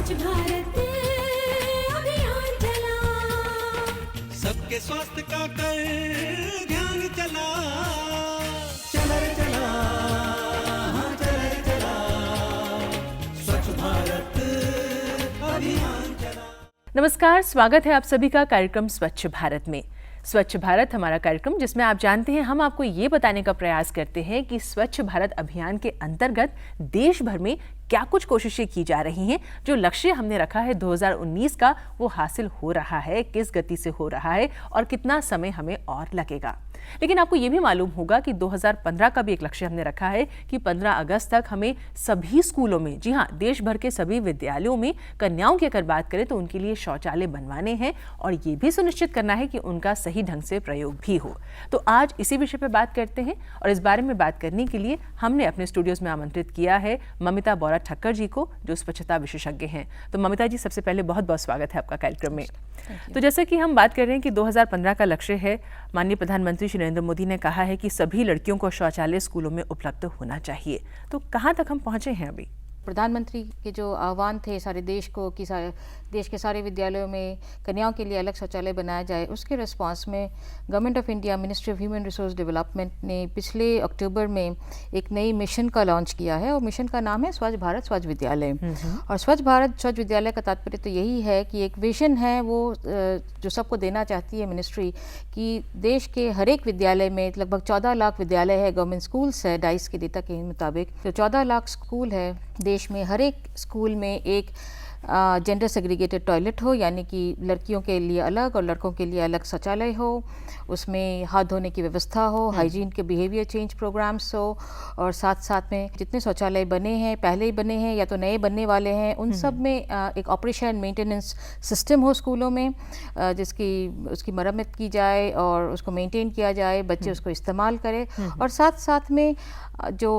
स्वच्छ भारत अभियान चला, सबके स्वास्थ्य का कर ध्यान चला, चला रे चला, हाँ चला रे चला, स्वच्छ भारत अभियान चला। नमस्कार, स्वागत है आप सभी का कार्यक्रम स्वच्छ भारत में। स्वच्छ भारत हमारा कार्यक्रम जिसमें आप जानते हैं हम आपको ये बताने का प्रयास करते हैं कि स्वच्छ भारत अभियान के अंतर्गत देश भर में क्या कुछ कोशिशें की जा रही हैं, जो लक्ष्य हमने रखा है 2019 का वो हासिल हो रहा है, किस गति से हो रहा है और कितना समय हमें और लगेगा। लेकिन आपको ये भी मालूम होगा कि 2015 का भी एक लक्ष्य हमने रखा है कि 15 अगस्त तक हमें सभी स्कूलों में, जी हाँ, देश भर के सभी विद्यालयों में कन्याओं की अगर बात करें तो उनके लिए शौचालय बनवाने हैं और ये भी सुनिश्चित करना है कि उनका सही ढंग से प्रयोग भी हो। तो आज इसी विषय पर बात करते हैं और इस बारे में बात करने के लिए हमने अपने स्टूडियोज में आमंत्रित किया है ममिता बौरा ठक्कर जी को, जो स्वच्छता विशेषज्ञ हैं। तो ममिता जी, सबसे पहले बहुत बहुत स्वागत है आपका कार्यक्रम में। तो जैसे कि हम बात कर रहे हैं कि 2015 का लक्ष्य है, माननीय प्रधानमंत्री श्री नरेंद्र मोदी ने कहा है कि सभी लड़कियों को शौचालय स्कूलों में उपलब्ध होना चाहिए। तो कहाँ तक हम पहुंचे हैं अभी? प्रधानमंत्री के जो आह्वान थे सारे देश को कि देश के सारे विद्यालयों में कन्याओं के लिए अलग शौचालय बनाया जाए, उसके रिस्पांस में government of India, ministry of human resource development ने पिछले अक्टूबर में एक नई मिशन का लॉन्च किया है और मिशन का नाम है स्वच्छ भारत स्वच्छ विद्यालय। और स्वच्छ भारत स्वच्छ विद्यालय का तात्पर्य तो यही है कि एक विजन है वो जो सबको देना चाहती है मिनिस्ट्री, कि देश के हर एक विद्यालय में लगभग 14 लाख विद्यालय है, गवर्नमेंट स्कूल्स है, डाइस के डेटा के मुताबिक तो 14 लाख स्कूल है देश में। हर एक स्कूल में एक जेंडर सेग्रीगेटेड टॉयलेट हो, यानी कि लड़कियों के लिए अलग और लड़कों के लिए अलग शौचालय हो, उसमें हाथ धोने की व्यवस्था हो, हाइजीन के बिहेवियर चेंज प्रोग्राम्स हो, और साथ साथ में जितने शौचालय बने हैं, पहले ही बने हैं या तो नए बनने वाले हैं, उन सब में एक ऑपरेशन मेंटेनेंस सिस्टम हो स्कूलों में, जिसकी उसकी मरम्मत की जाए और उसको मेंटेन किया जाए, बच्चे उसको इस्तेमाल करें। और साथ साथ में जो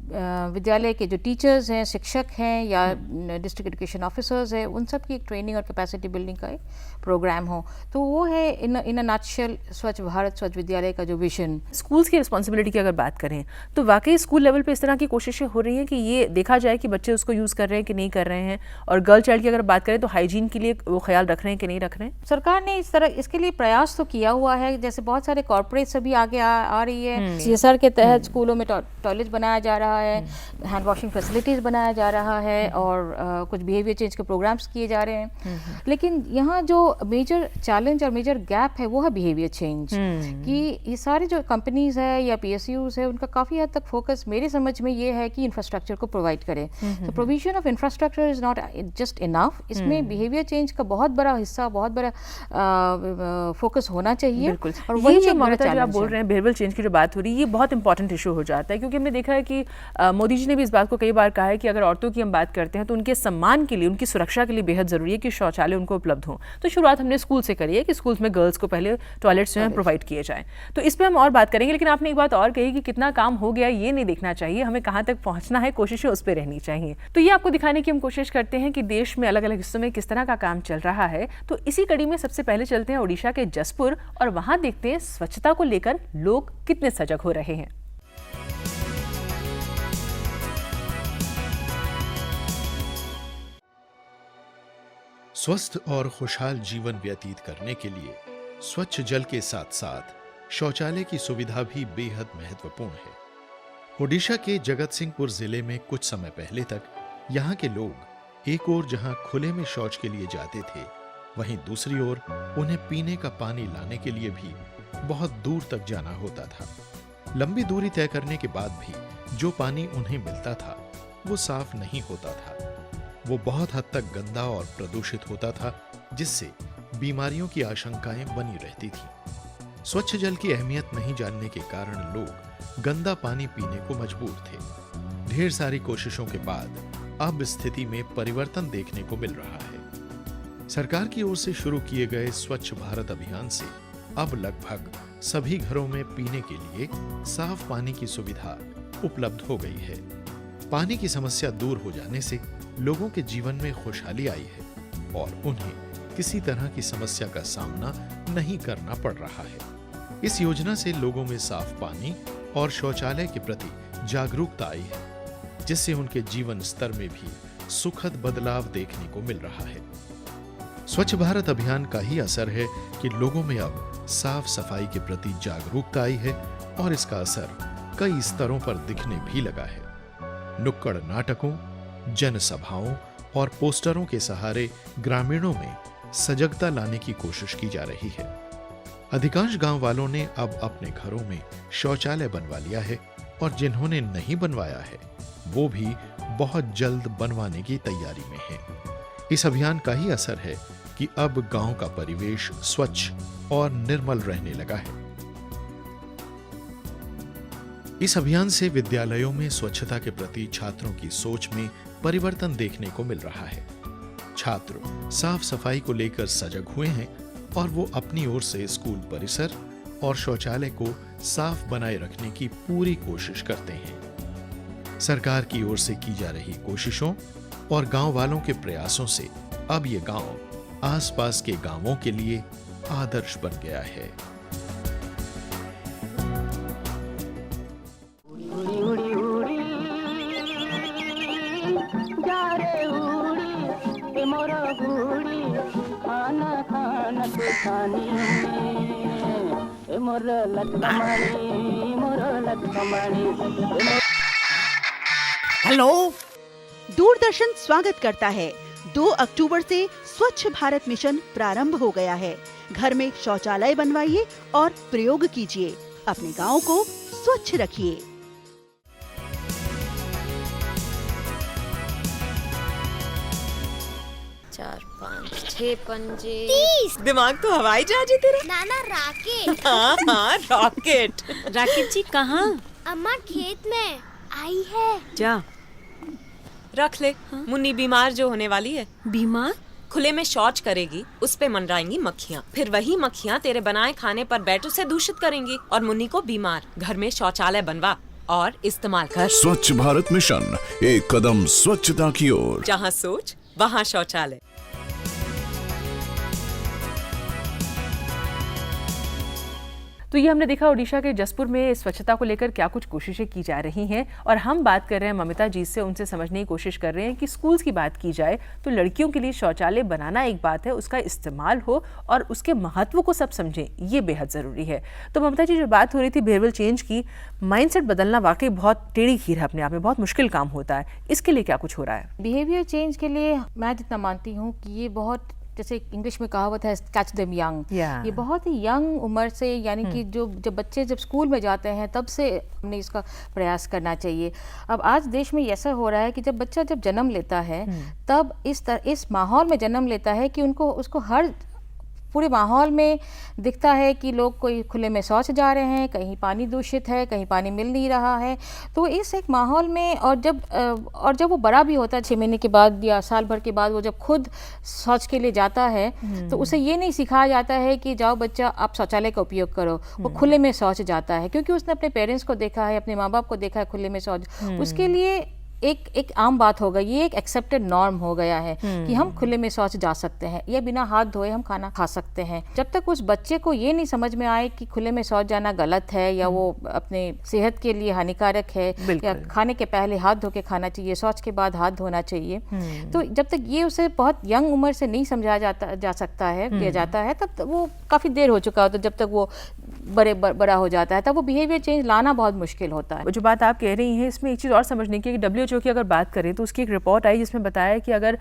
विद्यालय के जो टीचर्स हैं, शिक्षक हैं या डिस्ट्रिक्ट एजुकेशन ऑफिसर्स हैं, उन सब की एक ट्रेनिंग और कैपेसिटी बिल्डिंग का एक प्रोग्राम हो। तो वो है इन अ नटशेल स्वच्छ भारत स्वच्छ विद्यालय का जो विजन। स्कूल्स की रिस्पॉन्सिबिलिटी की अगर बात करें तो वाकई स्कूल लेवल पे इस तरह की कोशिशें हो रही हैं कि ये देखा जाए कि बच्चे उसको यूज़ कर रहे हैं कि नहीं कर रहे हैं, और गर्ल चाइल्ड की अगर बात करें तो हाइजीन के लिए वो ख्याल रख रहे हैं कि नहीं रख रहे हैं? सरकार ने इस तरह इसके लिए प्रयास तो किया हुआ है, जैसे बहुत सारे कॉर्पोरेट्स अभी आगे आ रही है। CSR के तहत स्कूलों में टॉयलेट बनाया जा रहा है, हैंड वॉशिंग फैसिलिटीज़ बनाया जा रहा है और कुछ बिहेवियर चेंज के प्रोग्राम्स किए जा रहे हैं। लेकिन यहाँ जो मेजर चैलेंज और मेजर गैप है वो है बिहेवियर चेंज, कि ये सारे जो कंपनीज है या PSUs है, उनका काफ़ी हद तक फोकस मेरे समझ में ये है कि इंफ्रास्ट्रक्चर को प्रोवाइड करें। तो provision of infrastructure is not just enough, इसमें बिहेवियर चेंज का बहुत बड़ा हिस्सा, बहुत बड़ा फोकस होना चाहिए। बिल्कुल। और वही जो एक बड़ा ममता जो आप चैलेंज बोल रहे हैं, बिहेवियर चेंज की जो बात हो रही है, ये बहुत इंपॉर्टेंट इशू हो जाता है, क्योंकि हमने देखा है कि मोदी जी ने भी इस बात को कई बार कहा है कि अगर औरतों की हम बात करते हैं तो उनके सम्मान के लिए, उनकी सुरक्षा के लिए बेहद जरूरी है कि शौचालय उनको उपलब्ध हो। तो शुरुआत हमने स्कूल से करी है कि स्कूल्स में गर्ल्स को पहले टॉयलेट्स जो हैं प्रोवाइड किए जाएं। तो इस पर हम और बात करेंगे, लेकिन आपने एक बात और कही कि कितना काम हो गया ये नहीं देखना चाहिए, हमें कहाँ तक पहुँचना है, कोशिशें उस पर रहनी चाहिए। तो ये आपको दिखाने की हम कोशिश करते हैं कि देश में अलग अलग हिस्सों में किस तरह का काम चल रहा है। तो इसी कड़ी में सबसे पहले चलते हैं उड़ीसा के जसपुर और वहाँ देखते हैं स्वच्छता को लेकर लोग कितने सजग हो रहे हैं। स्वस्थ और खुशहाल जीवन व्यतीत करने के लिए स्वच्छ जल के साथ साथ शौचालय की सुविधा भी बेहद महत्वपूर्ण है। ओडिशा के जगत सिंहपुर जिले में कुछ समय पहले तक यहाँ के लोग एक ओर जहाँ खुले में शौच के लिए जाते थे, वहीं दूसरी ओर उन्हें पीने का पानी लाने के लिए भी बहुत दूर तक जाना होता था। लंबी दूरी तय करने के बाद भी जो पानी उन्हें मिलता था वो साफ नहीं होता था। वो बहुत हद तक गंदा और प्रदूषित होता था, जिससे बीमारियों की आशंकाएं बनी रहती थी। स्वच्छ जल की अहमियत नहीं जानने के कारण लोग गंदा पानी पीने को मजबूर थे। ढेर सारी कोशिशों के बाद अब स्थिति में परिवर्तन देखने को मिल रहा है। सरकार की ओर से शुरू किए गए स्वच्छ भारत अभियान से अब लगभग सभी घरों में पीने के लिए साफ पानी की सुविधा उपलब्ध हो गई है। पानी की समस्या दूर हो जाने से लोगों के जीवन में खुशहाली आई है और उन्हें किसी तरह की समस्या का सामना नहीं करना पड़ रहा है। इस योजना से लोगों में साफ पानी और शौचालय के प्रति जागरूकता आई है, जिससे उनके जीवन स्तर में भी सुखद बदलाव देखने को मिल रहा है। स्वच्छ भारत अभियान का ही असर है कि लोगों में अब साफ सफाई के प्रति जागरूकता आई है और इसका असर कई स्तरों पर दिखने भी लगा है। नुक्कड़ नाटकों, जनसभाओं और पोस्टरों के सहारे ग्रामीणों में सजगता लाने की कोशिश की जा रही है। अधिकांश गांव वालों ने अब अपने घरों में शौचालय बनवा लिया है और जिन्होंने नहीं बनवाया है वो भी बहुत जल्द बनवाने की तैयारी में हैं। इस अभियान का ही असर है कि अब गांव का परिवेश स्वच्छ और निर्मल रहने लगा है। इस अभियान से विद्यालयों में स्वच्छता के प्रति छात्रों की सोच में परिवर्तन देखने को मिल रहा है। छात्र साफ सफाई को लेकर सजग हुए हैं और वो अपनी ओर से स्कूल परिसर और शौचालय को साफ बनाए रखने की पूरी कोशिश करते हैं। सरकार की ओर से की जा रही कोशिशों और गांव वालों के प्रयासों से अब ये गांव आसपास के गांवों के लिए आदर्श बन गया है। हेलो, दूरदर्शन स्वागत करता है। 2 अक्टूबर से स्वच्छ भारत मिशन प्रारंभ हो गया है। घर में शौचालय बनवाइए और प्रयोग कीजिए। अपने गांव को स्वच्छ रखिए। 4 5 6 पंजे। दिमाग तो हवाई जहाज है तेरा। नाना राकेट। हाँ हाँ रॉकेट। राकेट जी कहाँ? अम्मा खेत में आई है। जा रख ले। मुन्नी बीमार जो होने वाली है। बीमार? खुले में शौच करेगी, उस पे मंडराएंगी मक्खियाँ। फिर वही मक्खियाँ तेरे बनाए खाने पर बैठ उसे दूषित करेंगी और मुन्नी को बीमार। घर में शौचालय बनवा और इस्तेमाल कर। स्वच्छ भारत मिशन, एक कदम स्वच्छता की ओर। जहाँ सोच वहाँ शौचालय। तो ये हमने देखा ओडिशा के जसपुर में स्वच्छता को लेकर क्या कुछ कोशिशें की जा रही हैं और हम बात कर रहे हैं ममिता जी से, उनसे समझने की कोशिश कर रहे हैं कि स्कूल्स की बात की जाए तो लड़कियों के लिए शौचालय बनाना एक बात है, उसका इस्तेमाल हो और उसके महत्व को सब समझें, ये बेहद ज़रूरी है। तो ममिता जी, जो बात हो रही थी बिहेवियर चेंज की, माइंडसेट बदलना वाकई बहुत टेढ़ी खीर है अपने आप में, बहुत मुश्किल काम होता है। इसके लिए क्या कुछ हो रहा है? बिहेवियर चेंज के लिए मैं जितना मानती हूँ कि ये बहुत, जैसे इंग्लिश में कहावत है कैच देम यंग, ये बहुत ही यंग उम्र से, यानी कि जब बच्चे जब स्कूल में जाते हैं तब से हमने इसका प्रयास करना चाहिए। अब आज देश में ऐसा हो रहा है कि जब बच्चा जब जन्म लेता है तब इस माहौल में जन्म लेता है कि उसको हर पूरे माहौल में दिखता है कि लोग कोई खुले में शौच जा रहे हैं, कहीं पानी दूषित है, कहीं पानी मिल नहीं रहा है। तो इस एक माहौल में और जब वो बड़ा भी होता है 6 महीने के बाद या साल भर के बाद, वो जब खुद शौच के लिए जाता है तो उसे ये नहीं सिखाया जाता है कि जाओ बच्चा आप शौचालय का उपयोग करो। वो खुले में शौच जाता है क्योंकि उसने अपने पेरेंट्स को देखा है, अपने माँ बाप को देखा है खुले में शौच। उसके लिए एक आम बात हो गई, ये एक एक्सेप्टेड नॉर्म हो गया है कि हम खुले में शौच जा सकते हैं या बिना हाथ धोए हम खाना खा सकते हैं। जब तक उस बच्चे को ये नहीं समझ में आए कि खुले में शौच जाना गलत है या वो अपने सेहत के लिए हानिकारक है, या खाने के पहले हाथ धो के खाना चाहिए, शौच के बाद हाथ धोना चाहिए, तो जब तक ये उसे बहुत यंग उम्र से नहीं समझाया जा सकता है, दिया जाता है, तब वो काफ़ी देर हो चुका होता है। जब तक वो बड़ा हो जाता है तब वो बिहेवियर चेंज लाना बहुत मुश्किल होता है। जो बात आप कह रही हैं, इसमें एक चीज़ और समझने की, WHO की अगर बात करें तो उसकी एक रिपोर्ट आई जिसमें बताया कि अगर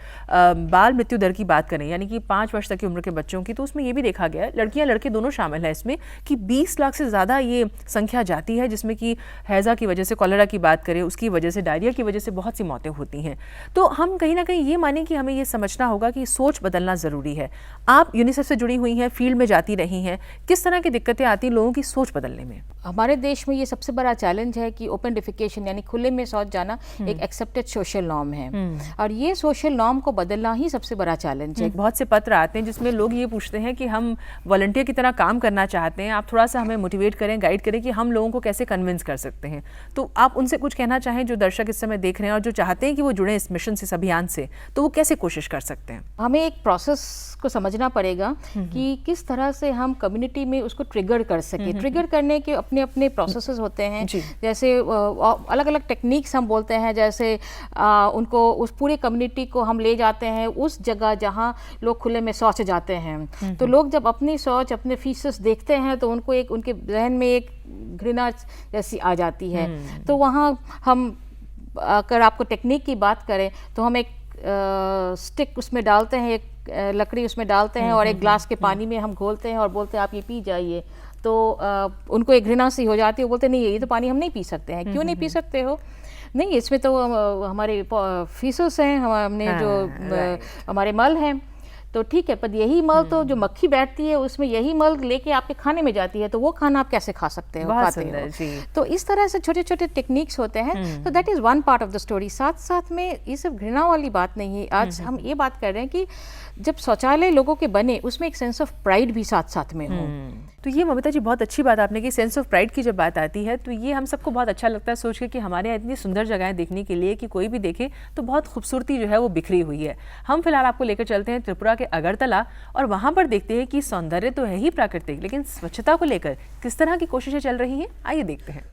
बाल मृत्यु दर की बात करें, यानी कि 5 वर्ष तक की उम्र के बच्चों की, तो उसमें ये भी देखा गया है, लड़कियां लड़के दोनों शामिल हैं इसमें, कि 20 लाख से ज़्यादा ये संख्या जाती है, जिसमें कि हैज़ा की वजह से, कॉलेरा की बात करें उसकी वजह से, डायरिया की वजह से बहुत सी मौतें होती हैं। तो हम कहीं ना कहीं ये माने कि हमें ये समझना होगा कि सोच बदलना ज़रूरी है। आप यूनिसेफ से जुड़ी हुई हैं, फील्ड में जाती रही हैं, किस तरह की दिक्कतें आती हैं लोगों की सोच बदलने में? हमारे देश में ये सबसे बड़ा चैलेंज है कि ओपन डिफिकेशन यानी खुले में शौच जाना एक एक्सेप्टेड सोशल नॉर्म है और ये सोशल नॉर्म को बदलना ही सबसे बड़ा चैलेंज है। बहुत से पत्र आते हैं जिसमें लोग ये पूछते हैं कि हम वॉलंटियर की तरह काम करना चाहते हैं, आप थोड़ा सा हमें मोटिवेट करें, गाइड करें कि हम लोगों को कैसे कन्विंस कर सकते हैं। तो आप उनसे कुछ कहना चाहें जो दर्शक इस समय देख रहे हैं और जो चाहते हैं कि वो जुड़े इस मिशन से, इस अभियान से, तो वो कैसे कोशिश कर सकते हैं? हमें एक प्रोसेस को समझना पड़ेगा कि किस तरह से हम कम्युनिटी में उसको ट्रिगर कर सके। ट्रिगर करने के अपने अपने प्रोसेसेस होते हैं, जैसे अलग अलग टेक्निक्स हम बोलते हैं, जैसे उनको उस पूरे कम्युनिटी को हम ले जाते हैं उस जगह जहाँ लोग खुले में शौच जाते हैं। तो लोग जब अपनी शौच, अपने फीसस देखते हैं तो उनको एक, उनके जहन में एक घृणा जैसी आ जाती है। तो वहाँ हम, अगर आपको टेक्निक की बात करें तो हम एक स्टिक उसमें डालते हैं, एक लकड़ी उसमें डालते हैं और एक ग्लास के पानी में हम घोलते हैं और बोलते हैं आप ये पी जाइए। तो उनको एक घृणा सी हो जाती है, वो बोलते नहीं ये तो पानी हम नहीं पी सकते हैं। क्यों नहीं पी सकते हो? नहीं, इसमें तो हमारे फीसस हैं, हमने जो हमारे मल हैं, तो ठीक है, पर यही मल तो जो मक्खी बैठती है उसमें यही मल लेके आपके खाने में जाती है, तो वो खाना आप कैसे खा सकते हो, खाते हो। तो इस तरह से छोटे छोटे टेक्निक्स होते हैं। तो that is one part of the story. साथ साथ में ये सिर्फ घृणा वाली बात नहीं है। आज हम ये बात कर रहे हैं कि जब शौचालय लोगों के बने उसमें एक सेंस ऑफ प्राइड भी साथ साथ में हो। तो ये ममता जी बहुत अच्छी बात आपने की, सेंस ऑफ प्राइड की जब बात आती है तो ये हम सबको बहुत अच्छा लगता है सोच के कि हमारे यहाँ इतनी सुंदर जगहें देखने के लिए कि कोई भी देखे तो बहुत खूबसूरती जो है वो बिखरी हुई है। हम फिलहाल आपको लेकर चलते हैं त्रिपुरा के अगरतला और वहाँ पर देखते हैं कि सौंदर्य तो है ही प्राकृतिक, लेकिन स्वच्छता को लेकर किस तरह की कोशिशें चल रही हैं, आइए देखते हैं।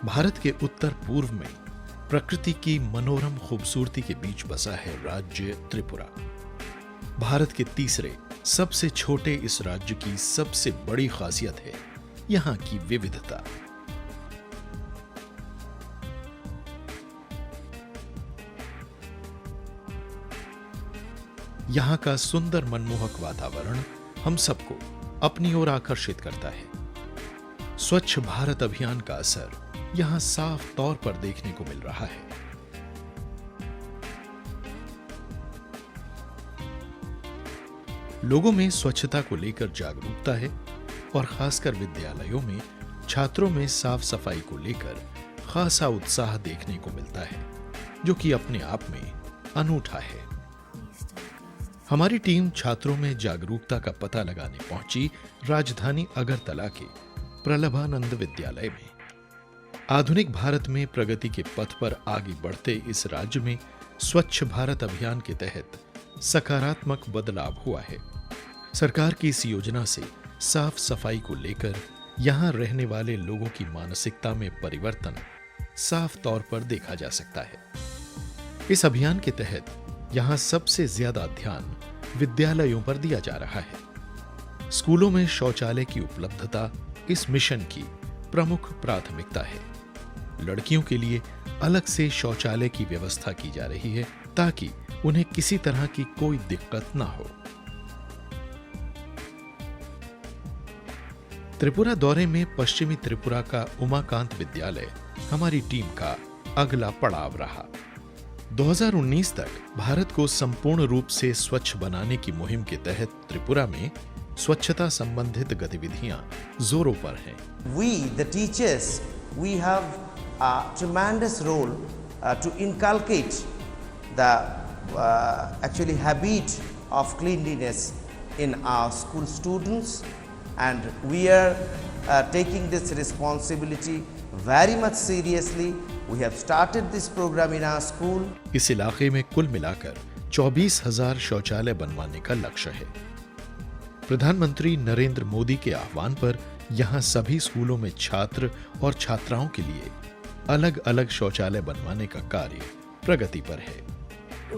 भारत के उत्तर पूर्व में प्रकृति की मनोरम खूबसूरती के बीच बसा है राज्य त्रिपुरा। भारत के तीसरे सबसे छोटे इस राज्य की सबसे बड़ी खासियत है यहां की विविधता। यहां का सुंदर मनमोहक वातावरण हम सबको अपनी ओर आकर्षित करता है। स्वच्छ भारत अभियान का असर यहां साफ तौर पर देखने को मिल रहा है। लोगों में स्वच्छता को लेकर जागरूकता है और खासकर विद्यालयों में छात्रों में साफ सफाई को लेकर खासा उत्साह देखने को मिलता है, जो कि अपने आप में अनूठा है। हमारी टीम छात्रों में जागरूकता का पता लगाने पहुंची राजधानी अगरतला के प्रलभानंद विद्यालय में। आधुनिक भारत में प्रगति के पथ पर आगे बढ़ते इस राज्य में स्वच्छ भारत अभियान के तहत सकारात्मक बदलाव हुआ है। सरकार की इस योजना से साफ सफाई को लेकर यहां रहने वाले लोगों की मानसिकता में परिवर्तन साफ तौर पर देखा जा सकता है। इस अभियान के तहत यहां सबसे ज्यादा ध्यान विद्यालयों पर दिया जा रहा है। स्कूलों में शौचालय की उपलब्धता इस मिशन की प्रमुख प्राथमिकता है। लड़कियों के लिए अलग से शौचालय की व्यवस्था की जा रही है ताकि उन्हें किसी तरह की कोई दिक्कत ना हो। त्रिपुरा दौरे में पश्चिमी त्रिपुरा का उमाकांत विद्यालय हमारी टीम का अगला पड़ाव रहा। 2019 तक भारत को संपूर्ण रूप से स्वच्छ बनाने की मुहिम के तहत त्रिपुरा में स्वच्छता संबंधित गतिविधियां जोरों पर हैं। We, the teachers, we have a tremendous role to inculcate the actually habit of cleanliness in our school students, and we are taking this responsibility very much seriously. We have started this program in our school. इस इलाके में कुल मिलाकर 24,000 शौचालय बनवाने का लक्ष्य है। प्रधानमंत्री नरेंद्र मोदी के आह्वान पर यहां सभी स्कूलों में छात्र और छात्राओं के लिए अलग अलग शौचालय बनवाने का कार्य प्रगति पर है।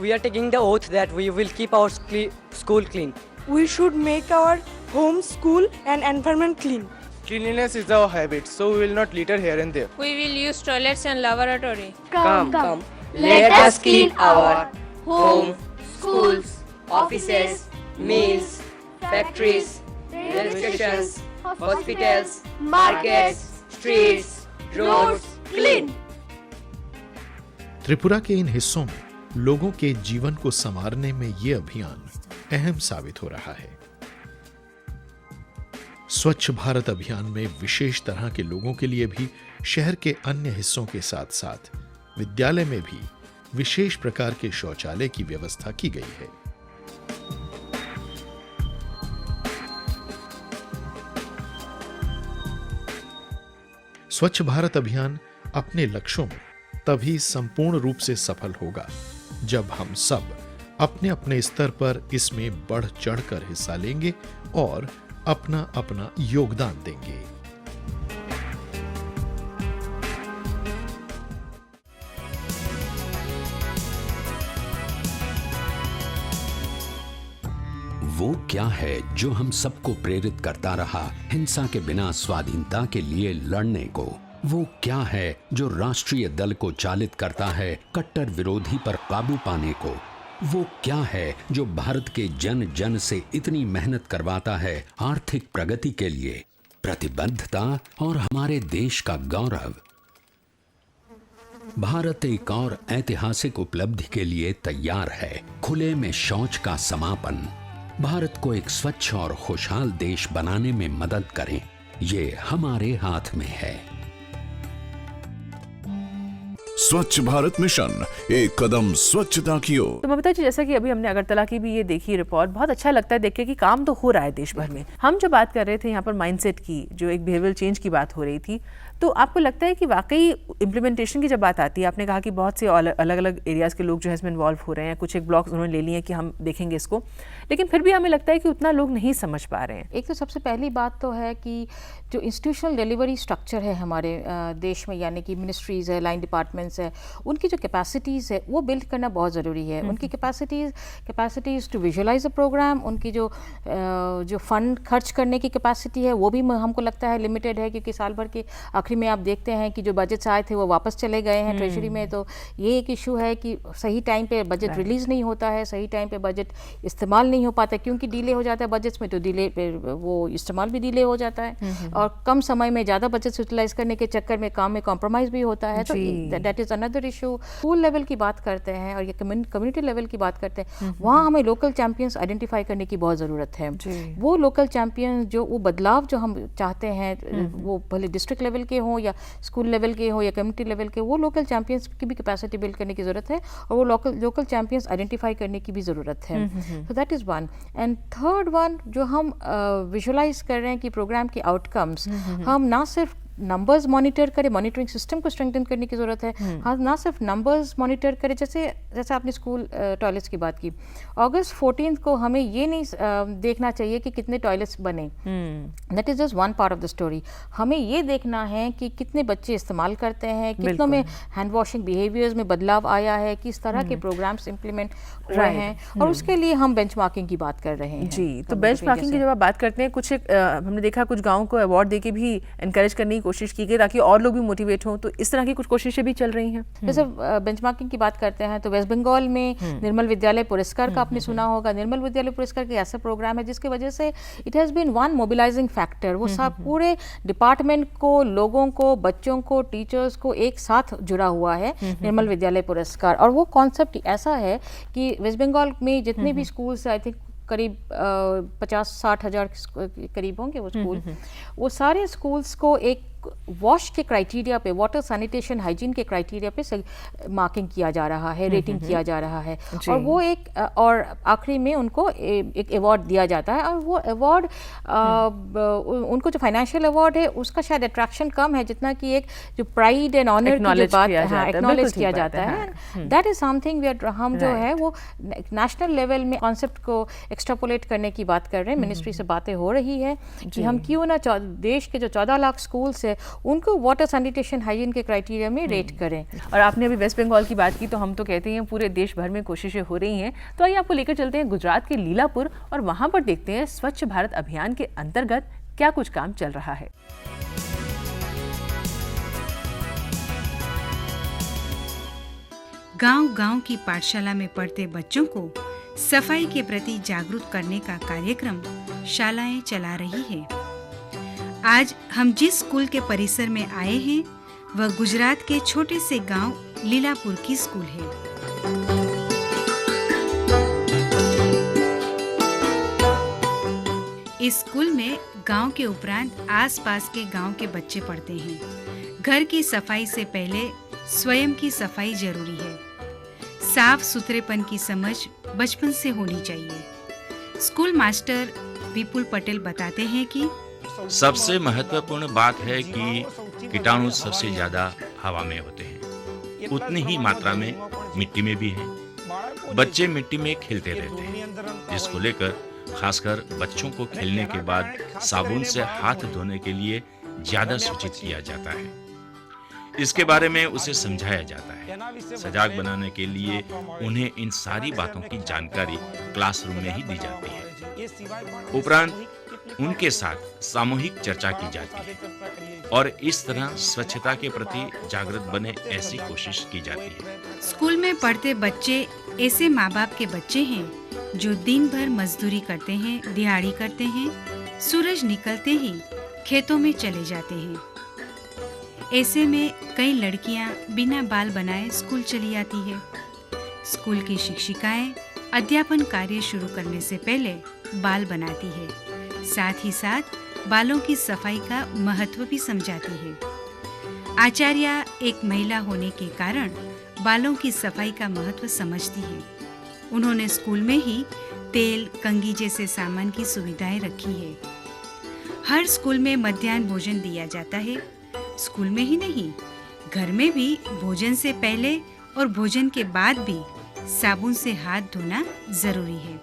We are taking the oath that we will keep our school clean. We should make our home, school and environment clean. Cleanliness is our habit, so we will not litter here and there. We will use toilets and lavatory. Come. Let us clean our home, schools, offices, mills, factories, railway stations, hospitals, markets, streets, roads, clean. Tripura के इन हिस्सों में लोगों के जीवन को संवारने में ये अभियान अहम साबित हो रहा है। स्वच्छ भारत अभियान में विशेष तरह के लोगों के लिए भी शहर के अन्य हिस्सों के साथ साथ विद्यालय में भी विशेष प्रकार के शौचालय की व्यवस्था की गई है। स्वच्छ भारत अभियान अपने लक्ष्यों में तभी संपूर्ण रूप से सफल होगा जब हम सब अपने अपने स्तर पर इसमें बढ़ चढ़कर हिस्सा लेंगे और अपना अपना योगदान देंगे। वो क्या है जो हम सबको प्रेरित करता रहा हिंसा के बिना स्वाधीनता के लिए लड़ने को? वो क्या है जो राष्ट्रीय दल को चालित करता है कट्टर विरोधी पर काबू पाने को? वो क्या है जो भारत के जन जन से इतनी मेहनत करवाता है आर्थिक प्रगति के लिए, प्रतिबद्धता और हमारे देश का गौरव? भारत एक और ऐतिहासिक उपलब्धि के लिए तैयार है, खुले में शौच का समापन। भारत को एक स्वच्छ और खुशहाल देश बनाने में मदद करें, ये हमारे हाथ में है। स्वच्छ भारत मिशन, एक कदम स्वच्छता की ओर। तो ममता जी, जैसा कि अभी हमने अगरतला की भी ये देखी रिपोर्ट, बहुत अच्छा लगता है देख के कि काम तो हो रहा है देश भर में। हम जो बात कर रहे थे यहाँ पर माइंडसेट की, जो एक बिहेवियरल चेंज की बात हो रही थी, तो आपको लगता है कि वाकई इम्प्लीमेंटेशन की जब बात आती है, आपने कहा कि बहुत से अलग अलग एरियाज़ के लोग जो है इसमें इन्वॉल्व हो रहे हैं, कुछ एक ब्लॉक्स उन्होंने ले लिए हैं कि हम देखेंगे इसको, लेकिन फिर भी हमें लगता है कि उतना लोग नहीं समझ पा रहे हैं। एक तो सबसे पहली बात तो है कि जो इंस्टीट्यूशनल डिलीवरी स्ट्रक्चर है हमारे देश में, यानी कि मिनिस्ट्रीज़ है, लाइन डिपार्टमेंट्स है, उनकी जो कैपेसिटीज़ है वो बिल्ड करना बहुत ज़रूरी है। उनकी capacities to visualise a programme, उनकी जो फंड खर्च करने की कैपेसिटी है वो भी हमको लगता है लिमिटेड है, क्योंकि साल भर के आखिरी में आप देखते हैं कि जो बजट्स आए थे वो वापस चले गए हैं ट्रेजरी में। तो ये एक इशू है कि सही टाइम पे बजट रिलीज़ नहीं होता है, सही टाइम पे बजट इस्तेमाल नहीं हो पाता, क्योंकि डिले हो जाता है बजट्स में, तो डिले वो इस्तेमाल भी डिले हो जाता है, और कम समय में ज़्यादा बजट यूटिलाइज करने के चक्कर में काम में कॉम्प्रोमाइज़ भी होता है। तो that is another issue. School level की बात करते हैं और ये कम्युनिटी लेवल की बात करते हैं, वहाँ हमें लोकल चैंपियंस आइडेंटिफाई करने की बहुत ज़रूरत है। वो लोकल चैंपियन जो वो बदलाव जो हम चाहते हैं, वो भले डिस्ट्रिक्ट लेवल के हों या स्कूल लेवल के हो या कम्युनिटी लेवल के, वो लोकल चैंपियंस की भी कैपेसिटी बिल्ड करने की ज़रूरत है, और वो लोकल चैंपियंस आइडेंटिफाई करने की भी ज़रूरत है। तो that is one. And third one, जो हम विजुअलाइज कर रहे हैं कि प्रोग्राम के आउटकम्स हम ना सिर्फ नंबर्स मॉनिटर करें, मॉनिटरिंग सिस्टम को स्ट्रेंथन करने की ज़रूरत है। हाँ, ना सिर्फ नंबर्स मॉनिटर करें, जैसे आपने स्कूल टॉयलेट्स की बात की, अगस्त 14 को हमें ये नहीं देखना चाहिए कि कितने टॉयलेट्स बने, that is just one part of the story. हमें ये देखना है कि कितने बच्चे इस्तेमाल करते हैं, कितनों में हैंड वॉशिंग बिहेवियर्स में बदलाव आया है, किस तरह के प्रोग्राम्स इम्प्लीमेंट हुए हैं, और उसके लिए हम बेंचमार्किंग की बात कर रहे हैं। जी, तो बेंचमार्किंग की जब आप बात करते हैं, कुछ हमने देखा कुछ गाँव को अवार्ड देके भी इनकरेज करने कोशिश की गई ताकि और लोग भी मोटिवेट हों, तो इस तरह की कुछ कोशिशें भी चल रही हैं। जैसे बेंचमार्किंग की बात करते हैं तो वेस्ट बंगाल में निर्मल विद्यालय पुरस्कार का आपने सुना होगा। निर्मल विद्यालय पुरस्कार का ऐसा प्रोग्राम है जिसकी वजह से it has been one mobilising factor. वो सब पूरे डिपार्टमेंट को, लोगों को, बच्चों को, टीचर्स को एक साथ जुड़ा हुआ है निर्मल विद्यालय पुरस्कार। और वो कॉन्सेप्ट ऐसा है कि वेस्ट बंगाल में जितने भी स्कूल्स, आई थिंक करीब 50-60 हज़ार करीब होंगे वो स्कूल, वो सारे स्कूल्स को एक वॉश के क्राइटेरिया पे, वाटर सैनिटेशन हाइजीन के क्राइटेरिया पे मार्किंग किया जा रहा है, रेटिंग किया जा रहा है, और वो और आखिरी में उनको एक अवार्ड दिया जाता है। और वो अवार्ड उनको जो फाइनेंशियल अवार्ड है उसका शायद अट्रैक्शन कम है जितना कि एक जो प्राइड एंड ऑनर की जो बात एक्नॉलेज किया जाता है। दैट इज समथिंग हम जो है वो नेशनल लेवल में कॉन्सेप्ट को एक्सट्रापोलेट करने की बात कर रहे हैं। मिनिस्ट्री से बातें हो रही है कि हम क्यों ना देश के जो 14 लाख स्कूल्स है उनको वाटर सैनिटेशन हाइजीन के क्राइटेरिया में रेट करें। और आपने अभी वेस्ट बंगाल की बात की, तो हम तो कहते हैं पूरे देश भर में कोशिशें हो रही हैं। तो आइए आपको लेकर चलते हैं गुजरात के लीलापुर, और वहां पर देखते हैं स्वच्छ भारत अभियान के अंतर्गत क्या कुछ काम चल रहा है। गांव-गांव की पाठशाला में पढ़ते बच्चों को सफाई के प्रति जागरूक करने का कार्यक्रम शालाएं चला रही है। आज हम जिस स्कूल के परिसर में आए हैं वह गुजरात के छोटे से गांव लीलापुर की स्कूल है। इस स्कूल में गांव के उपरांत आसपास के गांव के बच्चे पढ़ते हैं। घर की सफाई से पहले स्वयं की सफाई जरूरी है। साफ सुथरेपन की समझ बचपन से होनी चाहिए। स्कूल मास्टर विपुल पटेल बताते हैं कि सबसे महत्वपूर्ण बात है कि कीटाणु सबसे ज्यादा हवा में होते हैं, उतनी ही मात्रा में मिट्टी में भी हैं। बच्चे मिट्टी में खेलते रहते हैं, जिसको लेकर खासकर बच्चों को खेलने के बाद साबुन से हाथ धोने के लिए ज्यादा सूचित किया जाता है। इसके बारे में उसे समझाया जाता है। सजाग बनाने के लिए उन्हें इन सारी बातों की जानकारी क्लासरूम में ही दी जाती है। उपरांत उनके साथ सामूहिक चर्चा की जाती है और इस तरह स्वच्छता के प्रति जागृत बने ऐसी कोशिश की जाती है। स्कूल में पढ़ते बच्चे ऐसे माँ बाप के बच्चे हैं जो दिन भर मजदूरी करते हैं, दिहाड़ी करते हैं, सूरज निकलते ही खेतों में चले जाते हैं। ऐसे में कई लड़कियां बिना बाल बनाए स्कूल चली आती है। स्कूल की शिक्षिकाएं अध्यापन कार्य शुरू करने से पहले बाल बनाती है, साथ ही साथ बालों की सफाई का महत्व भी समझाती है। आचार्य एक महिला होने के कारण बालों की सफाई का महत्व समझती है। उन्होंने स्कूल में ही तेल, कंघी जैसे सामान की सुविधाएं रखी है। हर स्कूल में मध्याह्न भोजन दिया जाता है। स्कूल में ही नहीं, घर में भी भोजन से पहले और भोजन के बाद भी साबुन से हाथ धोना जरूरी है।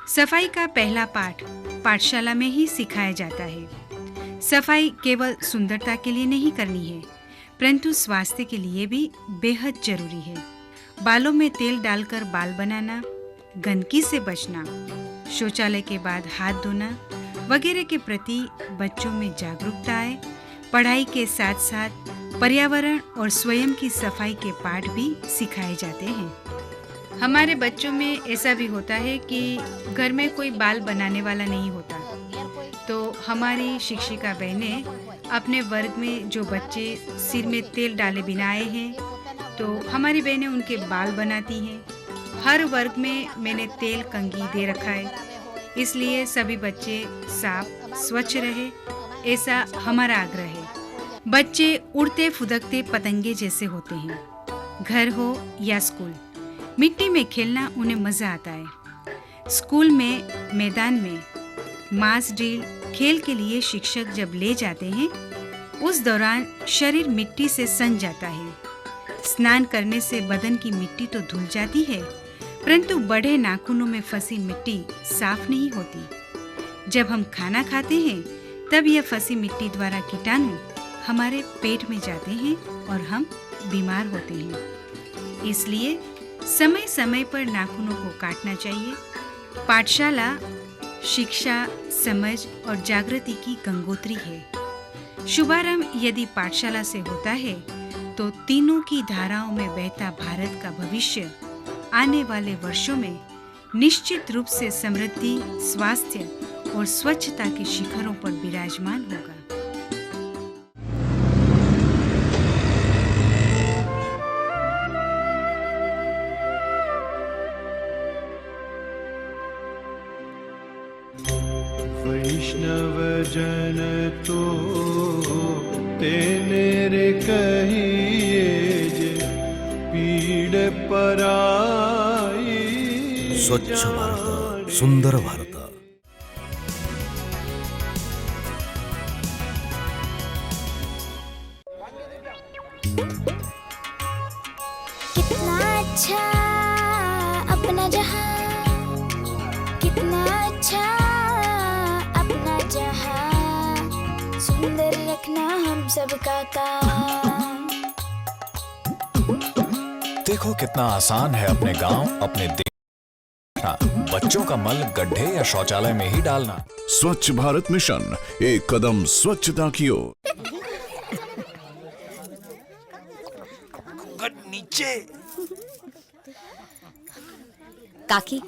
सफाई का पहला पाठ पाठशाला में ही सिखाया जाता है। सफाई केवल सुंदरता के लिए नहीं करनी है, परंतु स्वास्थ्य के लिए भी बेहद जरूरी है। बालों में तेल डालकर बाल बनाना, गंदगी से बचना, शौचालय के बाद हाथ धोना वगैरह के प्रति बच्चों में जागरूकता आए। पढ़ाई के साथ साथ पर्यावरण और स्वयं की सफाई के पाठ भी सिखाए जाते हैं। हमारे बच्चों में ऐसा भी होता है कि घर में कोई बाल बनाने वाला नहीं होता, तो हमारी शिक्षिका बहनें अपने वर्ग में जो बच्चे सिर में तेल डाले बिना आए हैं, तो हमारी बहनें उनके बाल बनाती हैं। हर वर्ग में मैंने तेल, कंघी दे रखा है, इसलिए सभी बच्चे साफ स्वच्छ रहे, ऐसा हमारा आग्रह है। बच्चे उड़ते फुदकते पतंगे जैसे होते हैं। घर हो या स्कूल, मिट्टी में खेलना उन्हें मजा आता है। स्कूल में मैदान में मास ड्रिल खेल के लिए शिक्षक जब ले जाते हैं, उस दौरान शरीर मिट्टी से सन जाता है। स्नान करने से बदन की मिट्टी तो धुल जाती है, परंतु बड़े नाखूनों में फंसी मिट्टी साफ नहीं होती। जब हम खाना खाते हैं तब यह फंसी मिट्टी द्वारा कीटाणु हमारे पेट में जाते हैं और हम बीमार होते हैं। इसलिए समय समय पर नाखूनों को काटना चाहिए। पाठशाला शिक्षा, समझ और जागृति की गंगोत्री है। शुभारंभ यदि पाठशाला से होता है तो तीनों की धाराओं में बहता भारत का भविष्य आने वाले वर्षों में निश्चित रूप से समृद्धि, स्वास्थ्य और स्वच्छता के शिखरों पर विराजमान होगा। वैष्णव जन तो तेरे कहिए जे पीड़ पराई। स्वच्छ भारत, सुंदर भारत। कितना अच्छा अपना जहां, कितना अच्छा अपना जहां, सुंदर रखना हम सबका काम। देखो कितना आसान है अपने गांव, अपने देश, बच्चों का मल गड्ढे या शौचालय में ही डालना। स्वच्छ भारत मिशन, एक कदम स्वच्छता की ओर। नीचे काकी,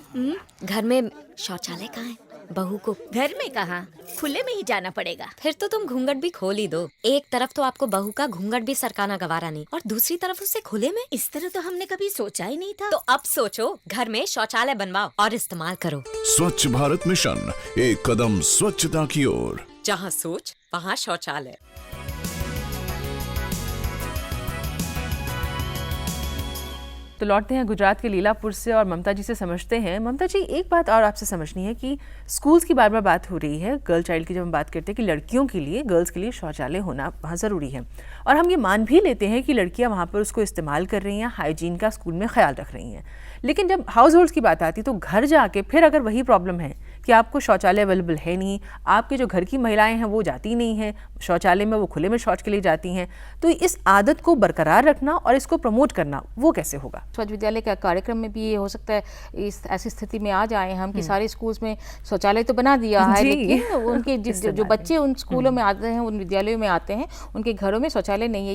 घर में शौचालय कहाँ है? बहू को घर में कहाँ, खुले में ही जाना पड़ेगा। फिर तो तुम घूंघट भी खोल ही दो। एक तरफ तो आपको बहू का घूंघट भी सरकाना गवारा नहीं, और दूसरी तरफ उसे खुले में। इस तरह तो हमने कभी सोचा ही नहीं था। तो अब सोचो, घर में शौचालय बनवाओ और इस्तेमाल करो। स्वच्छ भारत मिशन, एक कदम स्वच्छता की ओर। जहाँ सोच वहाँ शौचालय। तो लौटते हैं गुजरात के लीलापुर से और ममता जी से समझते हैं। ममता जी, एक बात और आपसे समझनी है कि स्कूल्स की बार बार बात हो रही है, गर्ल चाइल्ड की जब हम बात करते हैं कि लड़कियों के लिए, गर्ल्स के लिए शौचालय होना बहुत ज़रूरी है, और हम ये मान भी लेते हैं कि लड़कियां वहाँ पर उसको इस्तेमाल कर रही हैं, हाइजीन का स्कूल में ख्याल रख रही हैं। लेकिन जब हाउस होल्ड्स की बात आती है तो घर जाके फिर अगर वही प्रॉब्लम है कि आपको शौचालय अवेलेबल है नहीं, आपके जो घर की महिलाएं हैं वो जाती नहीं हैं शौचालय में, वो खुले में शौच के लिए जाती हैं, तो इस आदत को बरकरार रखना और इसको प्रमोट करना वो कैसे होगा? स्वच्छ विद्यालय का कार्यक्रम में भी ये हो सकता है इस ऐसी स्थिति में आ जाए हम कि सारे स्कूल्स में शौचालय तो बना दिया है, लेकिन उनके जो बच्चे उन स्कूलों में आते हैं, उन विद्यालयों में आते हैं, उनके घरों में शौचालय नहीं है।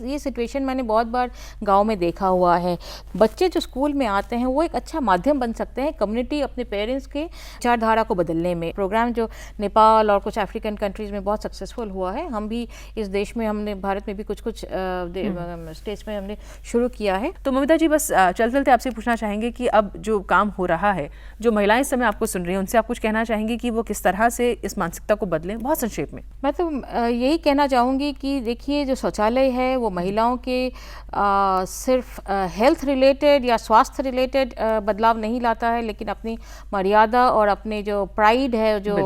ये सिचुएशन मैंने बहुत बार गाँव में देखा हुआ है। बच्चे जो स्कूल में आते हैं वो एक अच्छा माध्यम बन सकते हैं कम्युनिटी अपने पेरेंट्स के विचारधारा को बदलने में। प्रोग्राम जो नेपाल और कुछ अफ्रीकन कंट्रीज में बहुत सक्सेसफुल हुआ है, हम भी इस देश में, हमने भारत में भी कुछ स्टेट्स में हमने शुरू किया है। तो ममता जी, बस चलते चलते आपसे पूछना चाहेंगे कि अब जो काम हो रहा है, जो महिलाएं इस समय आपको सुन रही हैं, उनसे आप कुछ कहना चाहेंगे कि वो किस तरह से इस मानसिकता को बदलें, बहुत संक्षेप में? मैं तो यही कहना चाहूँगी कि देखिए, जो शौचालय है वो महिलाओं के सिर्फ हेल्थ रिलेटेड या स्वास्थ्य रिलेटेड बदलाव नहीं लाता है, लेकिन अपनी मर्यादा और अपने जो प्राइड है, जो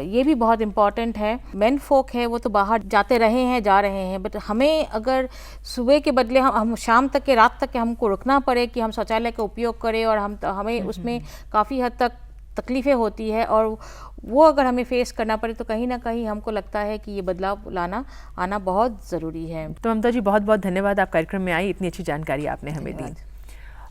ये भी बहुत इम्पॉर्टेंट है। मेन फोक है वो तो बाहर जाते रहे हैं, जा रहे हैं, बट हमें अगर सुबह के बदले हम शाम तक के, रात तक के हमको रुकना पड़े कि हम शौचालय का उपयोग करें, और हमें उसमें काफ़ी हद तक तकलीफ़ें होती है, और वो अगर हमें फेस करना पड़े तो कहीं ना कहीं हमको लगता है कि ये बदलाव आना बहुत ज़रूरी है। तो ममता जी, बहुत बहुत धन्यवाद, आप कार्यक्रम में आई, इतनी अच्छी जानकारी आपने हमें दी।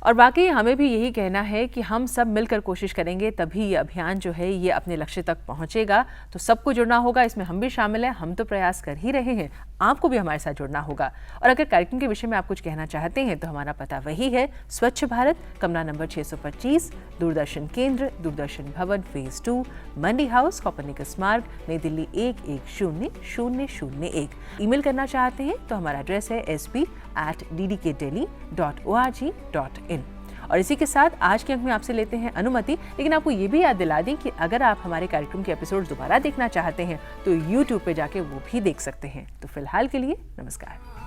और बाकी हमें भी यही कहना है कि हम सब मिलकर कोशिश करेंगे, तभी ये अभियान जो है ये अपने लक्ष्य तक पहुंचेगा। तो सबको जुड़ना होगा, इसमें हम भी शामिल हैं, हम तो प्रयास कर ही रहे हैं, आपको भी हमारे साथ जुड़ना होगा। और अगर कार्यक्रम के विषय में आप कुछ कहना चाहते हैं तो हमारा पता वही है, स्वच्छ भारत, कमरा नंबर 625, दूरदर्शन केंद्र, दूरदर्शन भवन, फेज 2, मंडी हाउस, कॉपरनिकस मार्ग, नई दिल्ली 110001। ईमेल करना चाहते हैं तो हमारा एड्रेस है sp@ddkdelhi.org.in। और इसी के साथ आज के अंक में आपसे लेते हैं अनुमति, लेकिन आपको ये भी याद दिला दें कि अगर आप हमारे कार्यक्रम के एपिसोड दोबारा देखना चाहते हैं तो YouTube पे जाके वो भी देख सकते हैं। तो फिलहाल के लिए नमस्कार।